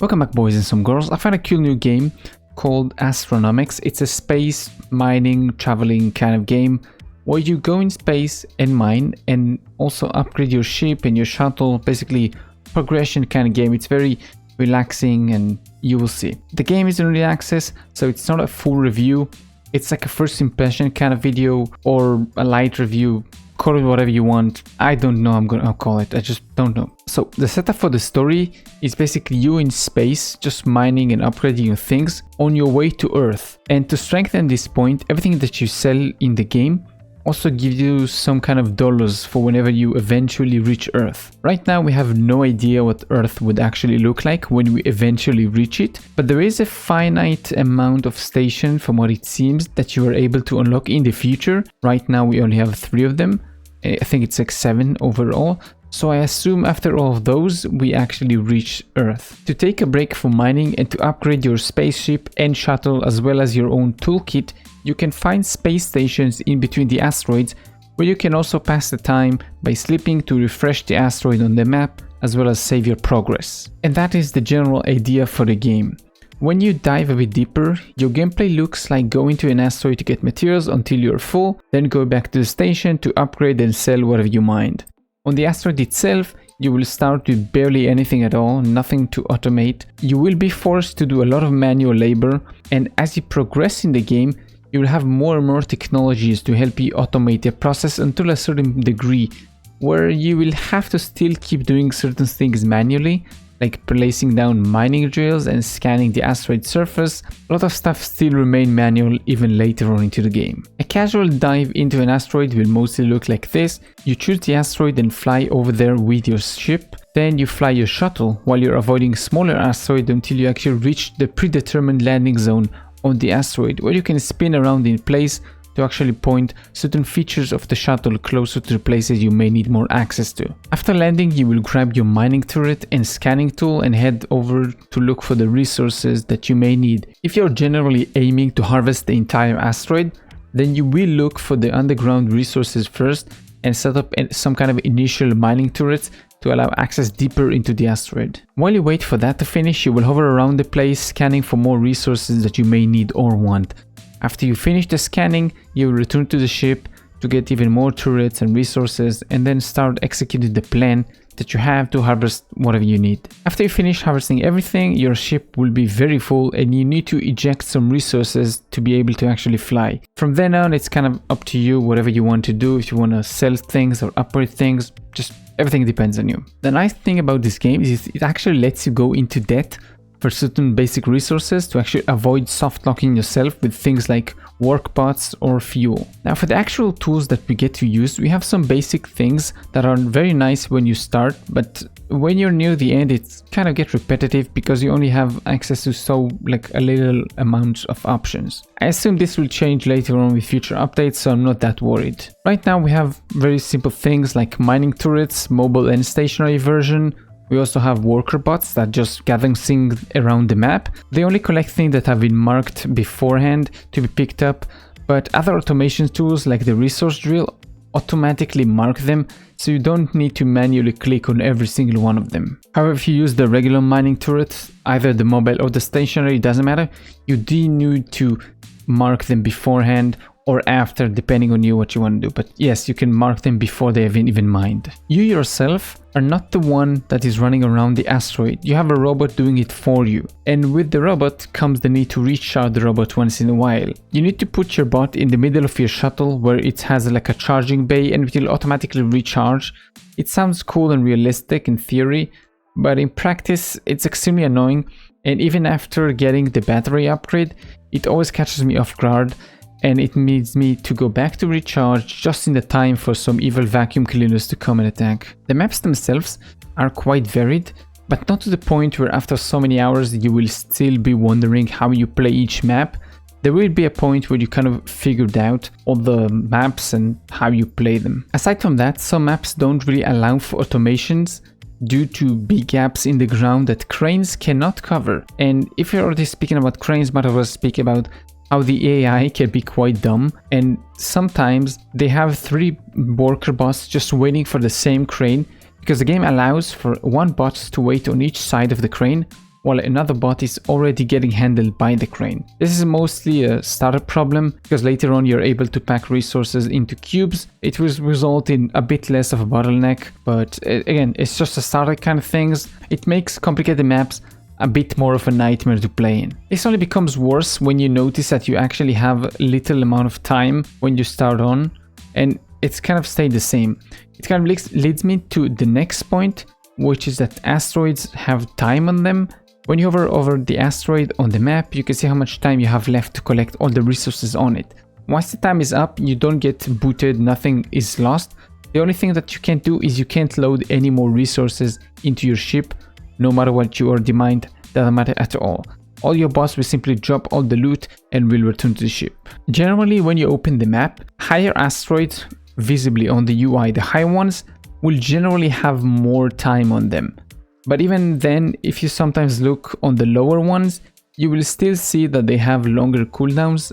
Welcome back, boys and some girls. I found a cool new game called Astronomics. It's a space mining, traveling kind of game where you go in space and mine and also upgrade your ship and your shuttle. Basically, progression kind of game. It's very relaxing and you will see. The game is in early access, so it's not a full review. It's like a first impression kind of video or a light review. Call it whatever you want. I don't know. I'll call it. I just don't know. So the setup for the story is basically you in space, just mining and upgrading your things on your way to Earth. And to strengthen this point, everything that you sell in the game also gives you some kind of dollars for whenever you eventually reach Earth. Right now we have no idea what Earth would actually look like when we eventually reach it, but there is a finite amount of stations from what it seems that you are able to unlock in the future. Right now we only have 3 of them. I think it's like 7 overall. So I assume after all of those, we actually reach Earth. To take a break from mining and to upgrade your spaceship and shuttle as well as your own toolkit, you can find space stations in between the asteroids where you can also pass the time by sleeping to refresh the asteroid on the map as well as save your progress. And that is the general idea for the game. When you dive a bit deeper, your gameplay looks like going to an asteroid to get materials until you're full, then go back to the station to upgrade and sell whatever you mined. On the asteroid itself, you will start with barely anything at all, nothing to automate. You will be forced to do a lot of manual labor, and as you progress in the game, you will have more and more technologies to help you automate the process until a certain degree, where you will have to still keep doing certain things manually, like placing down mining drills and scanning the asteroid surface. A lot of stuff still remain manual even later on into the game. A casual dive into an asteroid will mostly look like this. You choose the asteroid and fly over there with your ship. Then you fly your shuttle while you're avoiding smaller asteroids until you actually reach the predetermined landing zone on the asteroid, where you can spin around in place to actually point certain features of the shuttle closer to the places you may need more access to. After landing, you will grab your mining turret and scanning tool and head over to look for the resources that you may need. If you're generally aiming to harvest the entire asteroid, then you will look for the underground resources first and set up some kind of initial mining turrets to allow access deeper into the asteroid. While you wait for that to finish, you will hover around the place scanning for more resources that you may need or want. After you finish the scanning, you will return to the ship to get even more turrets and resources and then start executing the plan that you have to harvest whatever you need. After you finish harvesting everything, your ship will be very full and you need to eject some resources to be able to actually fly. From then on, it's kind of up to you, whatever you want to do. If you want to sell things or upgrade things, just everything depends on you. The nice thing about this game is it actually lets you go into debt for certain basic resources to actually avoid soft locking yourself with things like work pots or fuel. Now for the actual tools that we get to use, we have some basic things that are very nice when you start, but when you're near the end it kind of gets repetitive because you only have access to a little amount of options. I assume this will change later on with future updates, so I'm not that worried. Right now we have very simple things like mining turrets, mobile and stationary version. We also have worker bots that just gather things around the map. They only collect things that have been marked beforehand to be picked up, but other automation tools like the resource drill automatically mark them, so you don't need to manually click on every single one of them. However, if you use the regular mining turrets, either the mobile or the stationary, it doesn't matter, you do need to mark them beforehand or after, depending on what you want to do. But yes, you can mark them before they have been even mined. You yourself are not the one that is running around the asteroid. You have a robot doing it for you. And with the robot comes the need to recharge the robot once in a while. You need to put your bot in the middle of your shuttle where it has like a charging bay and it will automatically recharge. It sounds cool and realistic in theory, but in practice it's extremely annoying. And even after getting the battery upgrade, it always catches me off guard. And it needs me to go back to recharge just in the time for some evil vacuum cleaners to come and attack. The maps themselves are quite varied, but not to the point where after so many hours you will still be wondering how you play each map. There will be a point where you kind of figured out all the maps and how you play them. Aside from that, some maps don't really allow for automations due to big gaps in the ground that cranes cannot cover. And if you're already speaking about cranes, might as well speak about how the AI can be quite dumb, and sometimes they have 3 worker bots just waiting for the same crane because the game allows for one bot to wait on each side of the crane while another bot is already getting handled by the crane. This is mostly a startup problem because later on you're able to pack resources into cubes. It will result in a bit less of a bottleneck, but again, it's just a startup kind of things. It makes complicated maps a bit more of a nightmare to play in. This only becomes worse when you notice that you actually have little amount of time when you start on, and it's kind of stayed the same. It kind of leads me to the next point, which is that asteroids have time on them. When you hover over the asteroid on the map, you can see how much time you have left to collect all the resources on it. Once the time is up, you don't get booted, nothing is lost. The only thing that you can't do is you can't load any more resources into your ship. No matter what you already mined, doesn't matter at all. All your bots will simply drop all the loot and will return to the ship. Generally, when you open the map, higher asteroids visibly on the UI, the high ones, will generally have more time on them. But even then, if you sometimes look on the lower ones, you will still see that they have longer cooldowns,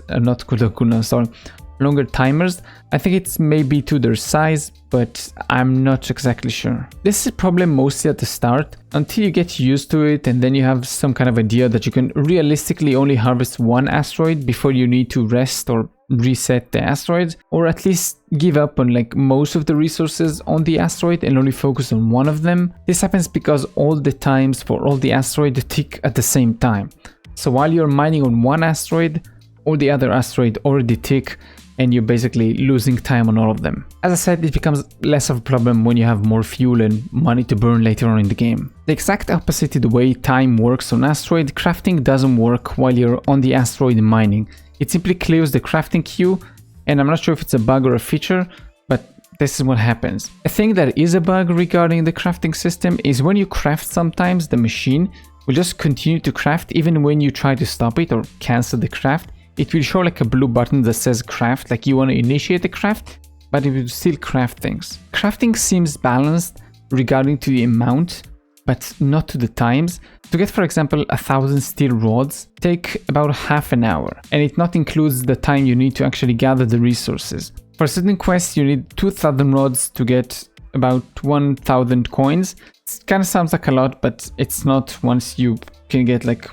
longer timers. I think it's maybe to their size, but I'm not exactly sure. This is a problem mostly at the start, until you get used to it and then you have some kind of idea that you can realistically only harvest one asteroid before you need to rest or reset the asteroids, or at least give up on like most of the resources on the asteroid and only focus on one of them. This happens because all the times for all the asteroids tick at the same time. So while you're mining on one asteroid, all the other asteroids already tick, and you're basically losing time on all of them. As I said, it becomes less of a problem when you have more fuel and money to burn later on in the game. The exact opposite to the way time works on asteroid, crafting doesn't work while you're on the asteroid mining. It simply clears the crafting queue, and I'm not sure if it's a bug or a feature, but this is what happens. A thing that is a bug regarding the crafting system is when you craft, sometimes the machine will just continue to craft even when you try to stop it or cancel the craft. It will show like a blue button that says craft, like you want to initiate the craft, but it will still craft things. Crafting seems balanced regarding to the amount, but not to the times. To get, for example, 1,000 steel rods take about half an hour, and it not includes the time you need to actually gather the resources. For certain quests, you need 2,000 rods to get about 1,000 coins. It kind of sounds like a lot, but it's not once you can get like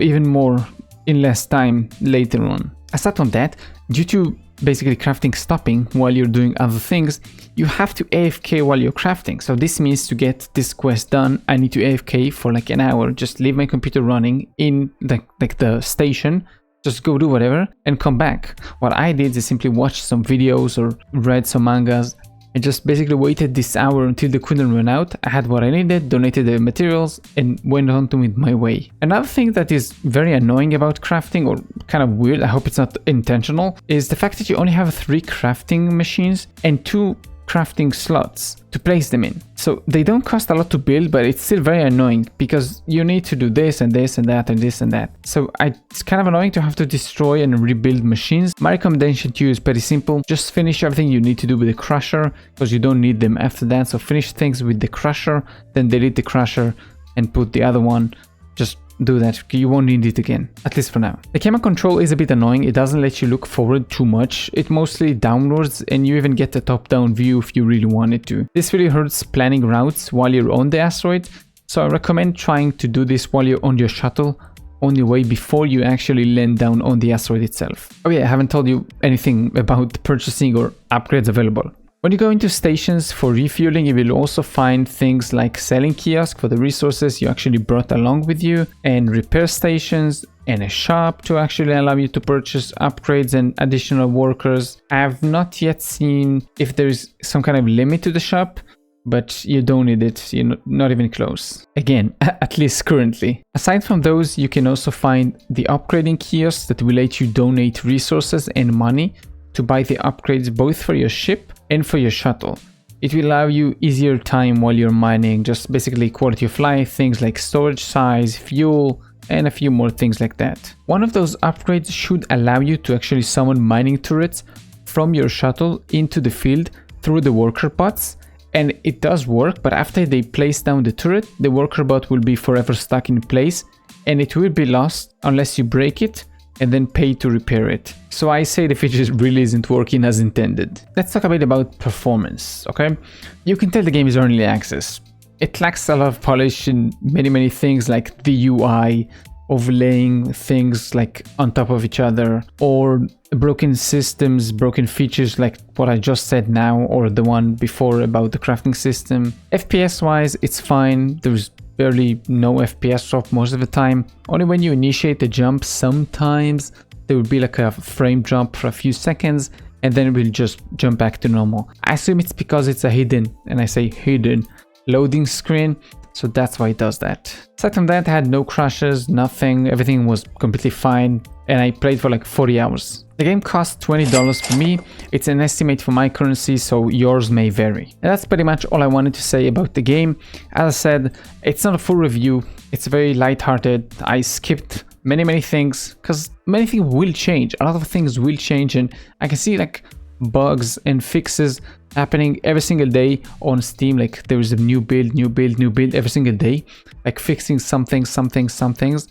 even more in less time later on. Aside from that, due to basically crafting stopping while you're doing other things, you have to AFK while you're crafting. So this means to get this quest done, I need to AFK for like an hour, just leave my computer running in the station, just go do whatever and come back. What I did is simply watch some videos or read some mangas. I just basically waited this hour until the couldn't run out. I had what I needed, donated the materials, and went on to my way. Another thing that is very annoying about crafting, or kind of weird, I hope it's not intentional, is the fact that you only have 3 crafting machines and 2 crafting slots to place them in. So they don't cost a lot to build, but it's still very annoying because you need to do this and this and that and this and that. So it's kind of annoying to have to destroy and rebuild machines. My recommendation to you is pretty simple. Just finish everything you need to do with the crusher because you don't need them after that. So finish things with the crusher, then delete the crusher and put the other one. Just do that. You won't need it again, at least for now. The camera control is a bit annoying. It doesn't let you look forward too much. It mostly downwards, and you even get a top-down view if you really wanted to. This really hurts planning routes while you're on the asteroid, so I recommend trying to do this while you're on your shuttle on your way before you actually land down on the asteroid itself. Oh yeah, I haven't told you anything about purchasing or upgrades available. When you go into stations for refueling, you will also find things like selling kiosks for the resources you actually brought along with you, and repair stations, and a shop to actually allow you to purchase upgrades and additional workers. I have not yet seen if there's some kind of limit to the shop, but you don't need it, you're not even close. Again, at least currently. Aside from those, you can also find the upgrading kiosks that will let you donate resources and money to buy the upgrades both for your ship and for your shuttle. It will allow you easier time while you're mining, just basically quality of life, things like storage size, fuel, and a few more things like that. One of those upgrades should allow you to actually summon mining turrets from your shuttle into the field through the worker bots, and it does work, but after they place down the turret, the worker bot will be forever stuck in place, and it will be lost unless you break it and then pay to repair it. So I say the feature really isn't working as intended. Let's talk a bit about performance, okay? You can tell the game is early access. it lacks a lot of polish in many things, like the UI, overlaying things like on top of each other, or broken systems, broken features like what I just said now, or the one before about the crafting system. FPS wise, it's fine. There's barely no FPS drop most of the time. Only when you initiate the jump, sometimes there will be like a frame drop for a few seconds, and then it will just jump back to normal. I assume it's because it's a hidden, and I say hidden, loading screen, so that's why it does that. Aside from that, I had no crashes, nothing, everything was completely fine, and I played for like 40 hours. The game cost $20 for me. It's an estimate for my currency, so yours may vary. And that's pretty much all I wanted to say about the game. As I said, it's not a full review, it's very lighthearted. I skipped many things because many things will change. A lot of things will change, and I can see like bugs and fixes happening every single day on Steam. Like there is a new build every single day, like fixing some things,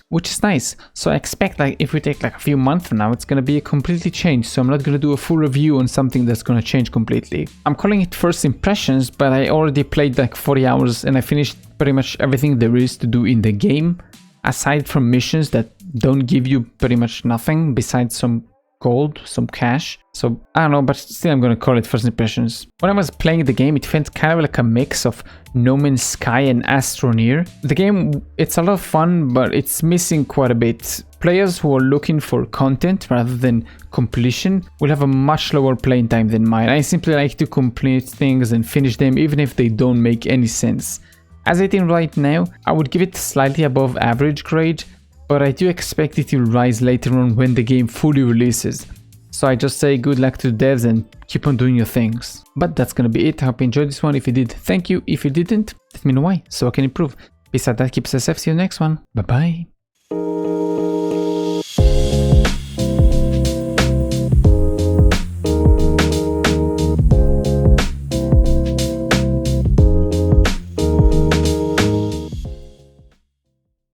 which is nice. So I expect like if we take like a few months from now, it's gonna be a completely changed. So I'm not gonna do a full review on something that's gonna change completely. I'm calling it first impressions, but I already played like 40 hours and I finished pretty much everything there is to do in the game, aside from missions that don't give you pretty much nothing besides some gold, some cash. So I don't know, but still I'm gonna call it first impressions. When I was playing the game, it felt kind of like a mix of No Man's Sky and Astroneer. The game, it's a lot of fun, but it's missing quite a bit. Players who are looking for content rather than completion will have a much lower playing time than mine. I simply like to complete things and finish them even if they don't make any sense. As it is right now, I would give it slightly above average grade, but I do expect it to rise later on when the game fully releases. So I just say good luck to the devs and keep on doing your things. But that's gonna be it. I hope you enjoyed this one. If you did, thank you. If you didn't, let me know why, so I can improve. Peace out, that keeps us safe. See you next one. Bye bye.